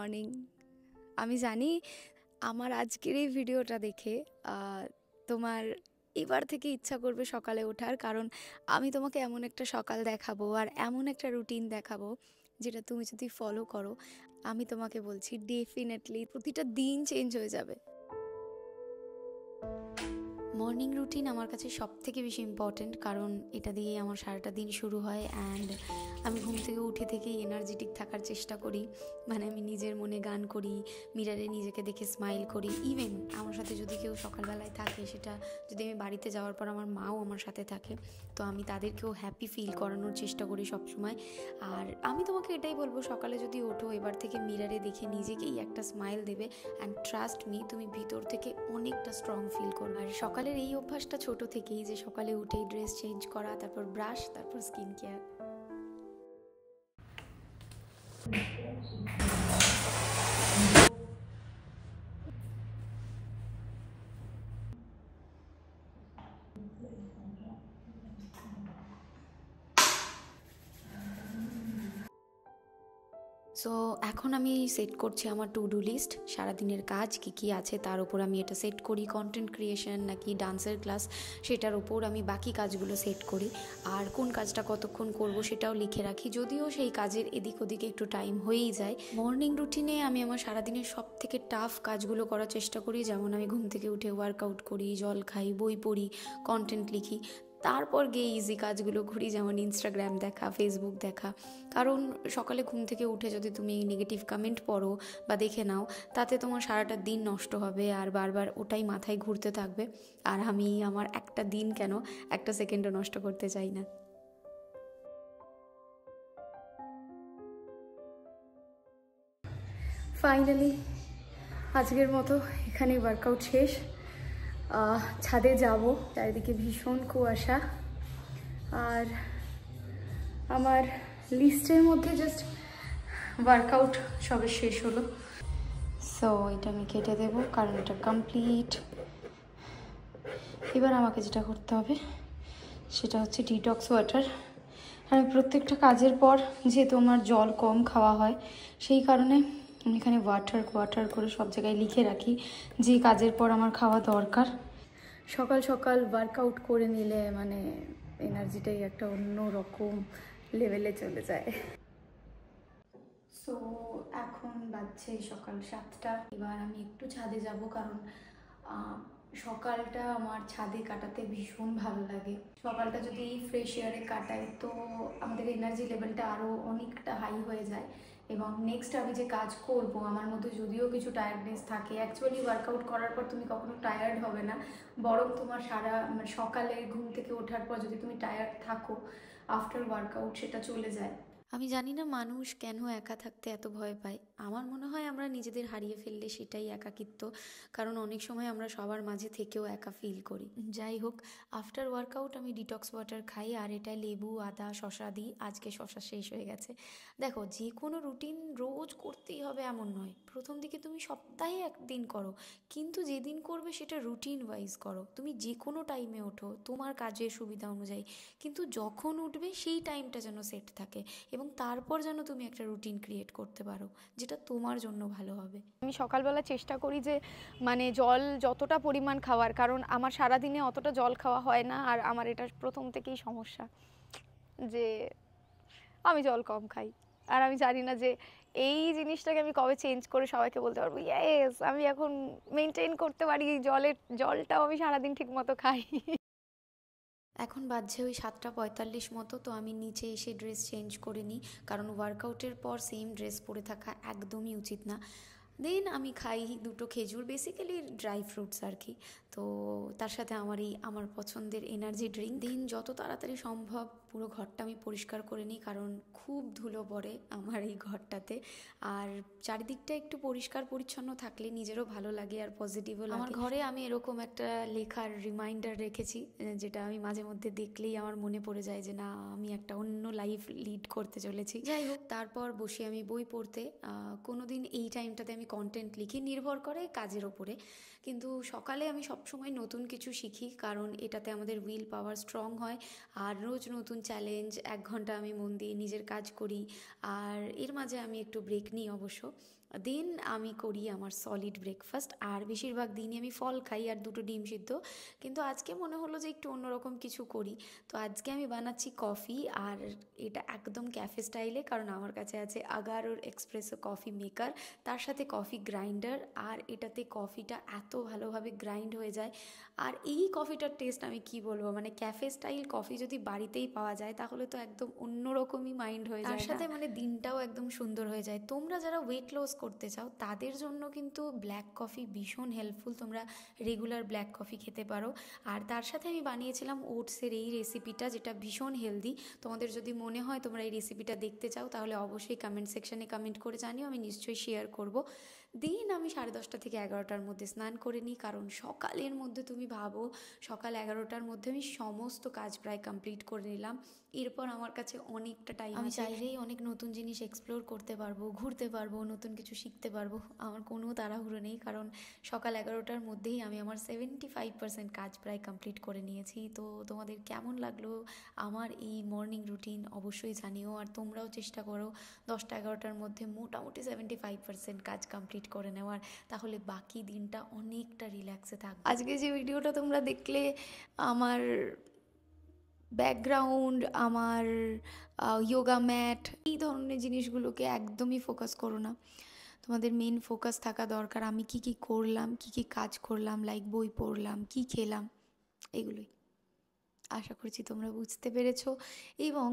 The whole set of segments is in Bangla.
মর্নিং। আমি জানি আমার আজকের এই ভিডিওটা দেখে তোমার এবার থেকে ইচ্ছা করবে সকালে ওঠার, কারণ আমি তোমাকে এমন একটা সকাল দেখাবো আর এমন একটা রুটিন দেখাবো যেটা তুমি যদি ফলো করো, আমি তোমাকে বলছি ডেফিনেটলি প্রতিটা দিন চেঞ্জ হয়ে যাবে। মর্নিং রুটিন আমার কাছে সব থেকে বেশি ইম্পর্ট্যান্ট, কারণ এটা দিয়েই আমার সারাটা দিন শুরু হয়। অ্যান্ড আমি ঘুম থেকে উঠে থেকেই এনার্জেটিক থাকার চেষ্টা করি। মানে আমি নিজের মনে গান করি, মিরারে নিজেকে দেখে স্মাইল করি। ইভেন আমার সাথে যদি কেউ সকালবেলায় থাকে, সেটা যদি আমি বাড়িতে যাওয়ার পর আমার মাও আমার সাথে থাকে, তো আমি তাদেরকেও হ্যাপি ফিল করানোর চেষ্টা করি সবসময়। আর আমি তোমাকে এটাই বলবো, সকালে যদি ওঠো এবার থেকে মিরারে দেখে নিজেকেই একটা স্মাইল দেবে, অ্যান্ড ট্রাস্ট মি, তুমি ভিতর থেকে অনেকটা স্ট্রং ফিল করবে। আর সকালের এই অভ্যাসটা ছোট থেকেই, যে সকালে উঠেই ড্রেস চেঞ্জ করা, তারপর ব্রাশ, তারপর স্কিন কেয়ার। সো এখন আমি সেট করছি আমার টু ডু লিস্ট, সারাদিনের কাজ কি কি আছে তার উপর আমি এটা সেট করি। কন্টেন্ট ক্রিয়েশন নাকি ডান্সের ক্লাস, সেটার উপর আমি বাকি কাজগুলো সেট করি। আর কোন কাজটা কতক্ষণ করব সেটাও লিখে রাখি, যদিও সেই কাজের এদিক ওদিকে একটু টাইম হয়েই যায়। মর্নিং রুটিনে আমি আমার সারাদিনের সব থেকে টাফ কাজগুলো করার চেষ্টা করি, যেমন আমি ঘুম থেকে উঠে ওয়ার্কআউট করি, জল খাই, বই পড়ি, কন্টেন্ট লিখি, তারপর গিয়ে ইজি কাজগুলো করি, যেমন ইনস্টাগ্রাম দেখা, ফেসবুক দেখা। কারণ সকালে ঘুম থেকে উঠে যদি তুমি নেগেটিভ কমেন্ট পড়ো বা দেখে নাও, তাতে তোমার সারাটা দিন নষ্ট হবে আর বারবার ওটাই মাথায় ঘুরতে থাকবে। আর আমি আমার একটা দিন কেন, একটা সেকেন্ডও নষ্ট করতে চাই না। ফাইনালি আজকের মতো এখানে ওয়ার্কআউট শেষ। ছাদে যাব, চারিদিকে ভীষণ কুয়াশা। আর আমার লিস্টের মধ্যে জাস্ট ওয়ার্কআউট সবে শেষ হলো। সো এটা আমি কেটে দেব, কারণ এটা কমপ্লিট। এবার আমাকে যেটা করতে হবে সেটা হচ্ছে ডিটক্স ওয়াটার। আর প্রত্যেকটা কাজের পর যেহেতু আমার জল কম খাওয়া হয়, সেই কারণে আমি এখানে ওয়াটার করে সব জায়গায় লিখে রাখি যে কাজের পর আমার খাওয়া দরকার। সকাল সকাল ওয়ার্কআউট করে নিলে মানে এনার্জিটাই একটা অন্য রকম লেভেলে চলে যায়। সো এখন বাজছে সকাল 7টা। এবার আমি একটু ছাদে যাব, কারণ সকালটা আমার ছাদে কাটাতে ভীষণ ভালো লাগে। সকালটা যদি ফ্রেশ এয়ারে কাটাই তো আমাদের এনার্জি লেভেলটা আরও অনেকটা হাই হয়ে যায়। এবং নেক্সট আমি যে কাজ করব, আমার মধ্যে যদিও কিছু টায়ার্ডনেস থাকে, অ্যাকচুয়ালি ওয়ার্কআউট করার পর তুমি কখনো টায়ার্ড হবে না, বরং তোমার সারা সকালে ঘুম থেকে ওঠার পর যদি তুমি টায়ার্ড থাকো, আফটার ওয়ার্কআউট সেটা চলে যায়। আমি জানি না মানুষ কেন একা থাকতে এত ভয় পায়। আমার মনে হয় আমরা নিজেদের হারিয়ে ফেললে সেটাই একাকিত্ব, কারণ অনেক সময় আমরা সবার মাঝে থেকেও একা ফিল করি। যাই হোক, আফটার ওয়ার্কআউট আমি ডিটক্স ওয়াটার খাই, আর এটা লেবু, আদা, শশা দিই। আজকে শশা শেষ হয়ে গেছে। দেখো, যে কোনো রুটিন রোজ করতেই হবে এমন নয়। প্রথম দিকে তুমি সপ্তাহে একদিন করো, কিন্তু যেদিন করবে সেটা রুটিন ওয়াইজ করো। তুমি যে কোনো টাইমে ওঠো তোমার কাজের সুবিধা অনুযায়ী, কিন্তু যখন উঠবে সেই টাইমটা যেন সেট থাকে, এবং তারপর যেন তুমি একটা রুটিন ক্রিয়েট করতে পারো যেটা তোমার জন্য ভালো হবে। আমি সকালবেলা চেষ্টা করি যে মানে জল যতটা পরিমাণ খাওয়ার, কারণ আমার সারাদিনে অতটা জল খাওয়া হয় না। আর আমার এটা প্রথম থেকেই সমস্যা যে আমি জল কম খাই। আর আমি জানি না যে এই জিনিসটাকে আমি কবে চেঞ্জ করে সবাইকে বলতে পারবো ইয়েস আমি এখন মেনটেন করতে পারি, জলটাও আমি সারাদিন ঠিক মতো খাই। এখন বাজছে ওই 7টা 45 মতো, তো আমি নিচে এসে ড্রেস চেঞ্জ করে নিই, কারণ ওয়ার্কআউটের পর সেম ড্রেস পরে থাকা একদমই উচিত না। দেন আমি খাই দুটো খেজুর, বেসিক্যালি ড্রাই ফ্রুটস আর কি। তো তার সাথে আমার পছন্দের এনার্জি ড্রিঙ্ক। দেন যত তাড়াতাড়ি সম্ভব পুরো ঘরটা আমি পরিষ্কার করে নিই, কারণ খুব ধুলো পড়ে আমার এই ঘরটাতে। আর চারিদিকটা একটু পরিষ্কার পরিচ্ছন্ন থাকলে নিজেরও ভালো লাগে আর পজিটিভও লাগে। আমার ঘরে আমি এরকম একটা লেখার রিমাইন্ডার রেখেছি, যেটা আমি মাঝে মধ্যে দেখলেই আমার মনে পড়ে যায় যে না, আমি একটা অন্য লাইফ লিড করতে চলেছি। যাই হোক, তারপর বসে আমি বই পড়তে। কোনোদিন এই টাইমটাতে আমি কন্টেন্ট লিখি, নির্ভর করে কাজের ওপরে। কিন্তু সকালে আমি সবসময় নতুন কিছু শিখি, কারণ এটাতে আমাদের উইল পাওয়ার স্ট্রং হয়। আর রোজ নতুন চ্যালেঞ্জ, 1 ঘন্টা আমি মন দিয়ে নিজের কাজ করি। আর এর মাঝে আমি একটু ব্রেক নিই অবশ্য। দেন আমি করি আমার সলিড ব্রেকফাস্ট, আর বেশিরভাগ দিনই আমি ফল খাই আর 2টো ডিম সিদ্ধ। কিন্তু আজকে মনে হলো যে একটু অন্যরকম কিছু করি, তো আজকে আমি বানাচ্ছি কফি, আর এটা একদম ক্যাফে স্টাইলে, কারণ আমার কাছে আছে আগারোর এক্সপ্রেসো কফি মেকার, তার সাথে কফি গ্রাইন্ডার, আর এটাতে কফিটা এত ভালোভাবে গ্রাইন্ড হয়ে যায়। আর এই কফিটার টেস্ট আমি কি বলবো, মানে ক্যাফে স্টাইল কফি যদি বাড়িতেই পাওয়া যায় তাহলে তো একদম অন্যরকমই মাইন্ড হয়ে যায়, তার সাথে মানে দিনটাও একদম সুন্দর হয়ে যায়। তোমরা যারা ওয়েট লস করতে চাও তাদের জন্য কিন্তু ব্ল্যাক কফি ভীষণ হেল্পফুল, তোমরা রেগুলার ব্ল্যাক কফি খেতে পারো। আর তার সাথে আমি বানিয়েছিলাম ওটসের এই রেসিপিটা, যেটা ভীষণ হেলদি। তোমাদের যদি মনে হয় তোমরা এই রেসিপিটা দেখতে চাও তাহলে অবশ্যই কমেন্ট সেকশানে কমেন্ট করে জানিও, আমি নিশ্চয়ই শেয়ার করব। দিন আমি 10:30 থেকে 11টার মধ্যে স্নান করে নিই, কারণ সকালের মধ্যে তুমি ভাবো সকাল 11টার মধ্যে আমি সমস্ত কাজ প্রায় কমপ্লিট করে নিলাম। এরপর আমার কাছে অনেকটা টাইম, আমি চাইলেই অনেক নতুন জিনিস এক্সপ্লোর করতে পারবো, ঘুরতে পারবো, নতুন কিছু শিখতে পারবো। আমার কোনো তাড়াহুড়ো নেই, কারণ সকাল 11টার মধ্যেই আমি আমার 75% কাজ প্রায় কমপ্লিট করে নিয়েছি। তো তোমাদের কেমন লাগলো আমার এই মর্নিং রুটিন অবশ্যই জানিও, আর তোমরাও চেষ্টা করো 10টা-11টার মধ্যে মোটামুটি 75% কাজ কমপ্লিট করে নেওয়ার, তাহলে বাকি দিনটা অনেকটা রিল্যাক্সে থাকবে। আজকে যে ভিডিওটা তোমরা দেখলে, আমার ব্যাকগ্রাউন্ড, আমার যোগা ম্যাট, এই ধরনের জিনিসগুলোকে একদমই ফোকাস করো না। তোমাদের মেন ফোকাস থাকা দরকার আমি কি কি করলাম, কি কি কাজ করলাম, লাইক বই পড়লাম, কি খেলাম, এগুলোই। আশা করছি তোমরা বুঝতে পেরেছো, এবং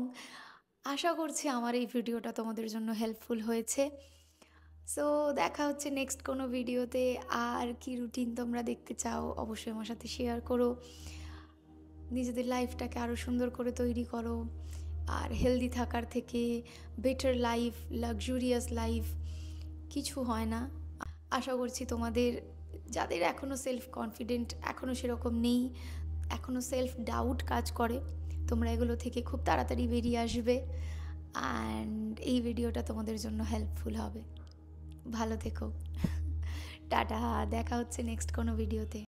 আশা করছি আমার এই ভিডিওটা তোমাদের জন্য হেল্পফুল হয়েছে। সো দেখা হচ্ছে নেক্সট কোনো ভিডিওতে। আর কি রুটিন তোমরা দেখতে চাও অবশ্যই আমার সাথে শেয়ার করো। নিজেদের লাইফটাকে আরও সুন্দর করে তৈরি করো, আর হেলদি থাকার থেকে বেটার লাইফ, লাক্সুরিয়াস লাইফ কিছু হয় না। আশা করছি তোমাদের যাদের এখনও সেলফ কনফিডেন্ট এখনও সেরকম নেই, এখনও সেলফ ডাউট কাজ করে, তোমরা এগুলো থেকে খুব তাড়াতাড়ি বেরিয়ে আসবে, অ্যান্ড এই ভিডিওটা তোমাদের জন্য হেল্পফুল হবে। ভালো থেকো, টাটা, দেখা হচ্ছে নেক্সট কোনো ভিডিওতে।